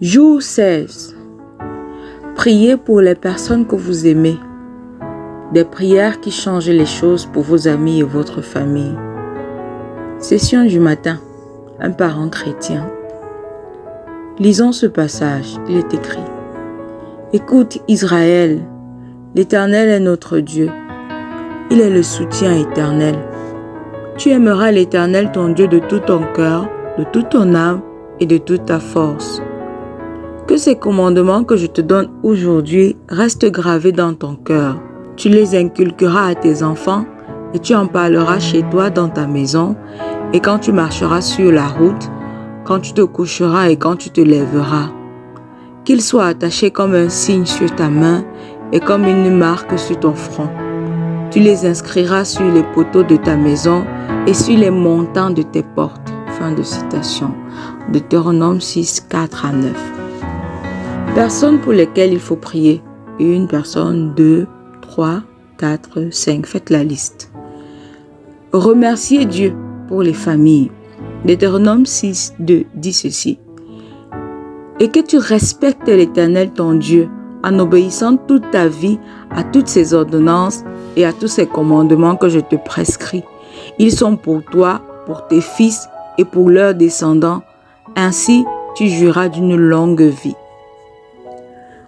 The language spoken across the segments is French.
Jour 16. Priez pour les personnes que vous aimez. Des prières qui changent les choses pour vos amis et votre famille. Session du matin. Un parent chrétien. Lisons ce passage. Il est écrit. Écoute Israël, l'Éternel est notre Dieu. Il est le soutien éternel. Tu aimeras l'Éternel ton Dieu de tout ton cœur, de toute ton âme et de toute ta force. Que ces commandements que je te donne aujourd'hui restent gravés dans ton cœur. Tu les inculqueras à tes enfants et tu en parleras chez toi dans ta maison et quand tu marcheras sur la route, quand tu te coucheras et quand tu te lèveras. Qu'ils soient attachés comme un signe sur ta main et comme une marque sur ton front. Tu les inscriras sur les poteaux de ta maison et sur les montants de tes portes. Fin de citation. Deutéronome 6, 4 à 9. Personnes pour lesquelles il faut prier. 1 personne, 2, 3, 4, 5. Faites la liste. Remerciez Dieu pour les familles. Deutéronome 6, 2 dit ceci. Et que tu respectes l'Éternel ton Dieu en obéissant toute ta vie à toutes ses ordonnances et à tous ses commandements que je te prescris. Ils sont pour toi, pour tes fils et pour leurs descendants. Ainsi, tu jouiras d'une longue vie.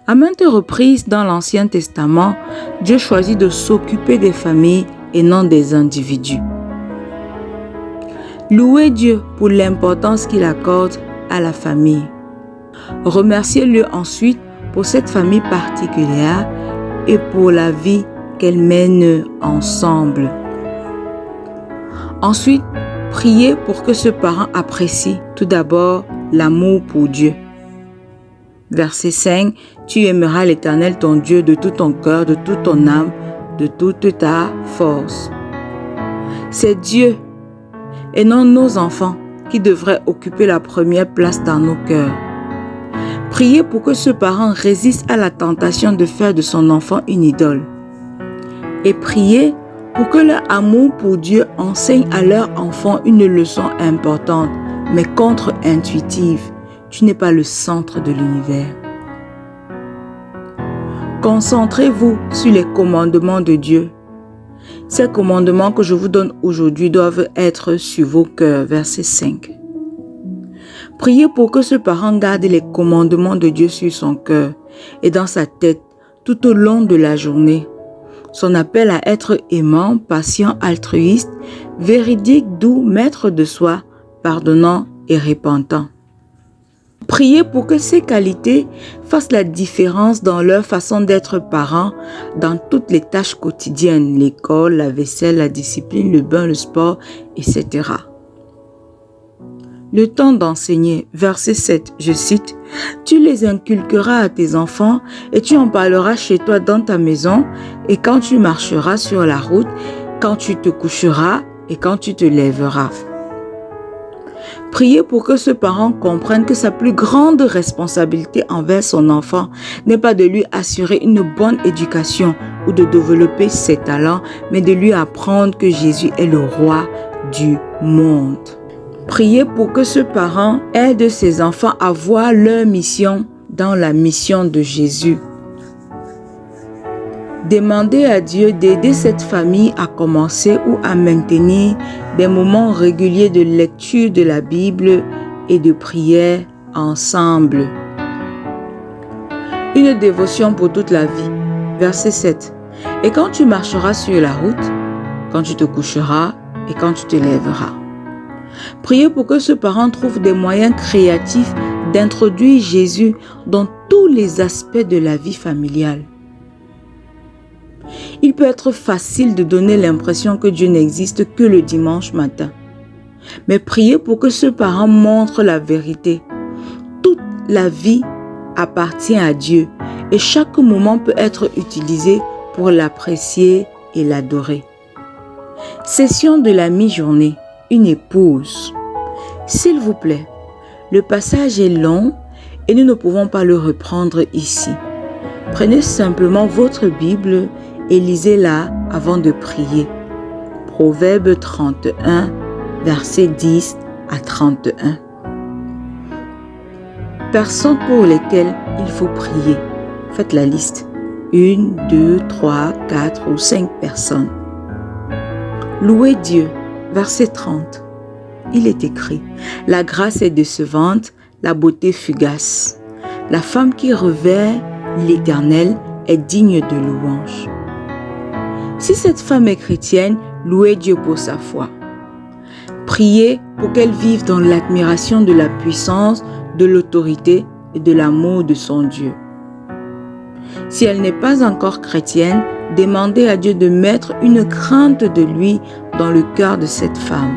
À maintes reprises dans l'Ancien Testament, Dieu choisit de s'occuper des familles et non des individus. Louez Dieu pour l'importance qu'il accorde à la famille. Remerciez-le ensuite pour cette famille particulière et pour la vie qu'elle mène ensemble. Ensuite, priez pour que ce parent apprécie tout d'abord l'amour pour Dieu. Verset 5, tu aimeras l'Éternel ton Dieu de tout ton cœur, de toute ton âme, de toute ta force. C'est Dieu et non nos enfants qui devraient occuper la première place dans nos cœurs. Priez pour que ce parent résiste à la tentation de faire de son enfant une idole. Et priez pour que leur amour pour Dieu enseigne à leur enfant une leçon importante, mais contre-intuitive. Tu n'es pas le centre de l'univers. Concentrez-vous sur les commandements de Dieu. Ces commandements que je vous donne aujourd'hui doivent être sur vos cœurs. Verset 5. Priez pour que ce parent garde les commandements de Dieu sur son cœur et dans sa tête tout au long de la journée. Son appel à être aimant, patient, altruiste, véridique, doux, maître de soi, pardonnant et repentant. Priez pour que ces qualités fassent la différence dans leur façon d'être parents dans toutes les tâches quotidiennes, l'école, la vaisselle, la discipline, le bain, le sport, etc. Le temps d'enseigner, verset 7, je cite, « Tu les inculqueras à tes enfants et tu en parleras chez toi dans ta maison et quand tu marcheras sur la route, quand tu te coucheras et quand tu te lèveras. » Priez pour que ce parent comprenne que sa plus grande responsabilité envers son enfant n'est pas de lui assurer une bonne éducation ou de développer ses talents, mais de lui apprendre que Jésus est le roi du monde. Priez pour que ce parent aide ses enfants à voir leur mission dans la mission de Jésus. Demandez à Dieu d'aider cette famille à commencer ou à maintenir des moments réguliers de lecture de la Bible et de prière ensemble. Une dévotion pour toute la vie. Verset 7. Et quand tu marcheras sur la route, quand tu te coucheras et quand tu te lèveras. Priez pour que ce parent trouve des moyens créatifs d'introduire Jésus dans tous les aspects de la vie familiale. Il peut être facile de donner l'impression que Dieu n'existe que le dimanche matin. Mais priez pour que ce parent montre la vérité. Toute la vie appartient à Dieu et chaque moment peut être utilisé pour l'apprécier et l'adorer. Session de la mi-journée. Une épouse. S'il vous plaît, le passage est long et nous ne pouvons pas le reprendre ici. Prenez simplement votre Bible et lisez-la avant de prier. Proverbe 31, versets 10 à 31. personnes pour lesquelles il faut prier. Faites la liste. 1, 2, 3, 4 ou 5 personnes. Louez Dieu. Verset 30. Il est écrit: la grâce est décevante, la beauté fugace. La femme qui revêt l'Éternel est digne de louange. Si cette femme est chrétienne, louez Dieu pour sa foi. Priez pour qu'elle vive dans l'admiration de la puissance, de l'autorité et de l'amour de son Dieu. Si elle n'est pas encore chrétienne, demandez à Dieu de mettre une crainte de lui dans le cœur de cette femme.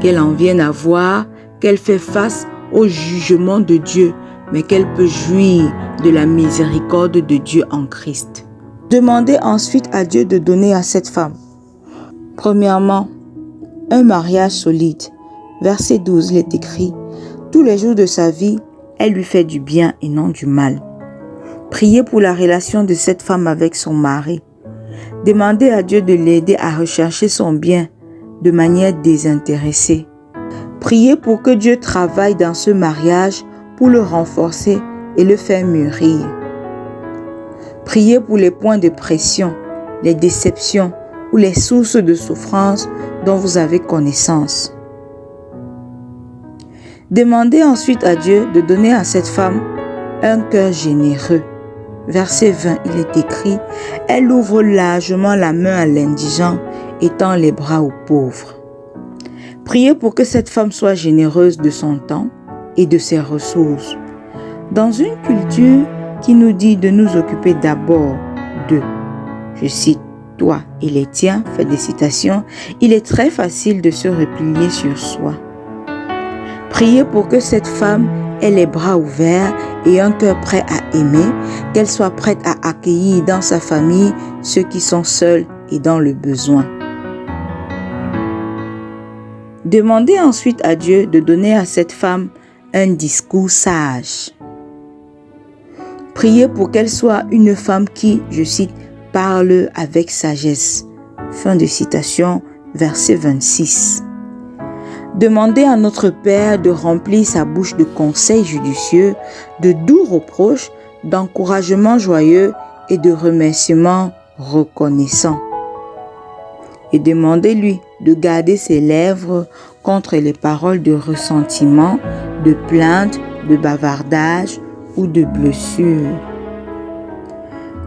Qu'elle en vienne à voir qu'elle fait face au jugement de Dieu, mais qu'elle peut jouir de la miséricorde de Dieu en Christ. Demandez ensuite à Dieu de donner à cette femme. Premièrement, un mariage solide. Verset 12, il est écrit: tous les jours de sa vie, elle lui fait du bien et non du mal. Priez pour la relation de cette femme avec son mari. Demandez à Dieu de l'aider à rechercher son bien de manière désintéressée. Priez pour que Dieu travaille dans ce mariage pour le renforcer et le faire mûrir. Priez pour les points de pression, les déceptions ou les sources de souffrance dont vous avez connaissance. Demandez ensuite à Dieu de donner à cette femme un cœur généreux. Verset 20, il est écrit: elle ouvre largement la main à l'indigent et tend les bras aux pauvres. Priez pour que cette femme soit généreuse de son temps et de ses ressources. Dans une culture qui nous dit de nous occuper d'abord de, je cite, toi et les tiens, fait des citations, il est très facile de se replier sur soi. Priez pour que cette femme ait les bras ouverts et un cœur prêt à aimer, qu'elle soit prête à accueillir dans sa famille ceux qui sont seuls et dans le besoin. Demandez ensuite à Dieu de donner à cette femme un discours sage. Priez pour qu'elle soit une femme qui, je cite, parle avec sagesse. Fin de citation, verset 26. Demandez à notre Père de remplir sa bouche de conseils judicieux, de doux reproches, d'encouragements joyeux et de remerciements reconnaissants. Et demandez-lui de garder ses lèvres contre les paroles de ressentiment, de plainte, de bavardage ou de blessure.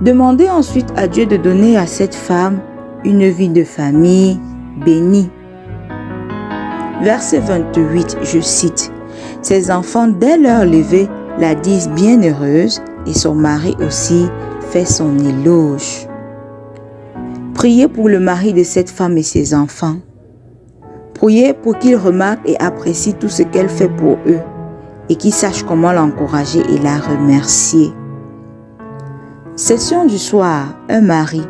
Demandez ensuite à Dieu de donner à cette femme une vie de famille bénie. Verset 28, je cite: ses enfants dès leur lever la disent bienheureuse et son mari aussi fait son éloge. Priez pour le mari de cette femme et ses enfants. Priez pour qu'ils remarquent et apprécient tout ce qu'elle fait pour eux et qu'ils sachent comment l'encourager et la remercier. Session du soir, un mari.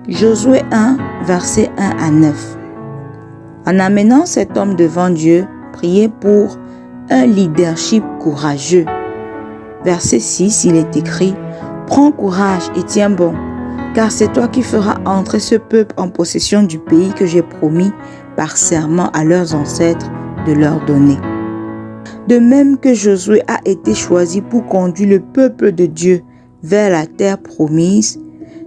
Josué 1, versets 1 à 9. En amenant cet homme devant Dieu, priez pour un leadership courageux. Verset 6, il est écrit: prends courage et tiens bon, car c'est toi qui feras entrer ce peuple en possession du pays que j'ai promis par serment à leurs ancêtres de leur donner. De même que Josué a été choisi pour conduire le peuple de Dieu vers la terre promise,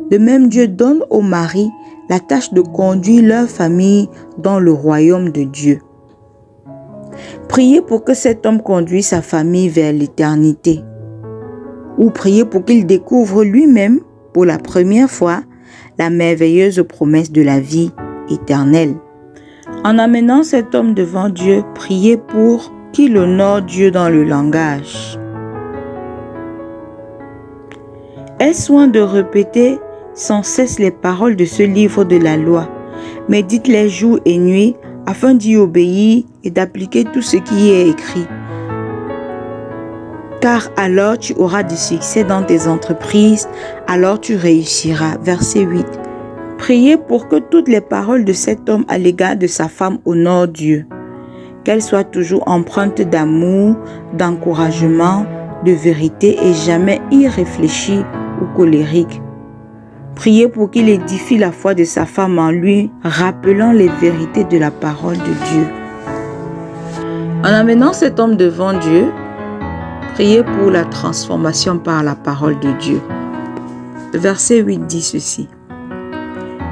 de même Dieu donne aux maris la tâche de conduire leur famille dans le royaume de Dieu. Priez pour que cet homme conduise sa famille vers l'éternité. Ou priez pour qu'il découvre lui-même, pour la première fois, la merveilleuse promesse de la vie éternelle. En amenant cet homme devant Dieu, priez pour qu'il honore Dieu dans le langage. Aie soin de répéter sans cesse les paroles de ce livre de la loi. Médite-les jour et nuit afin d'y obéir et d'appliquer tout ce qui y est écrit. Car alors tu auras du succès dans tes entreprises, alors tu réussiras. Verset 8. Priez pour que toutes les paroles de cet homme à l'égard de sa femme honorent Dieu. Qu'elles soient toujours empreintes d'amour, d'encouragement, de vérité et jamais irréfléchies ou colériques. Priez pour qu'il édifie la foi de sa femme en lui, rappelant les vérités de la parole de Dieu. En amenant cet homme devant Dieu, Priez pour la transformation par la parole de Dieu. Le verset 8 dit ceci.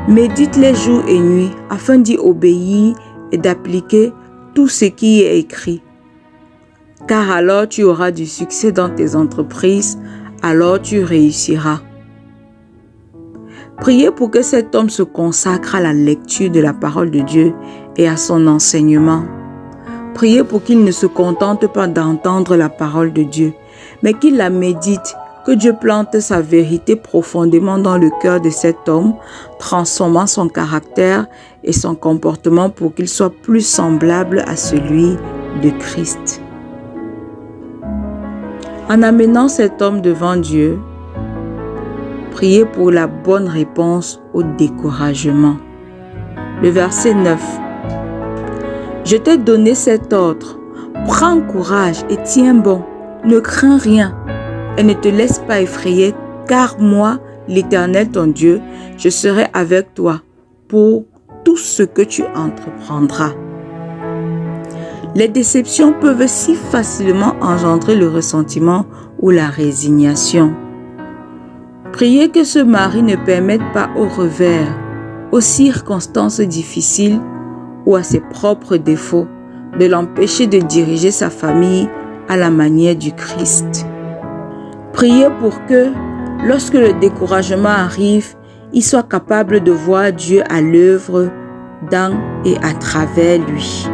Médite les jours et nuits afin d'y obéir et d'appliquer tout ce qui est écrit. Car alors tu auras du succès dans tes entreprises, alors tu réussiras. Priez pour que cet homme se consacre à la lecture de la parole de Dieu et à son enseignement. Priez pour qu'il ne se contente pas d'entendre la parole de Dieu, mais qu'il la médite, que Dieu plante sa vérité profondément dans le cœur de cet homme, transformant son caractère et son comportement pour qu'il soit plus semblable à celui de Christ. En amenant cet homme devant Dieu, priez pour la bonne réponse au découragement. Le verset 9. Je t'ai donné cet ordre. Prends courage et tiens bon. Ne crains rien et ne te laisse pas effrayer, car moi, l'Éternel ton Dieu, je serai avec toi pour tout ce que tu entreprendras. Les déceptions peuvent si facilement engendrer le ressentiment ou la résignation. Priez que ce mari ne permette pas au revers, aux circonstances difficiles ou à ses propres défauts de l'empêcher de diriger sa famille à la manière du Christ. Priez pour que, lorsque le découragement arrive, il soit capable de voir Dieu à l'œuvre dans et à travers lui.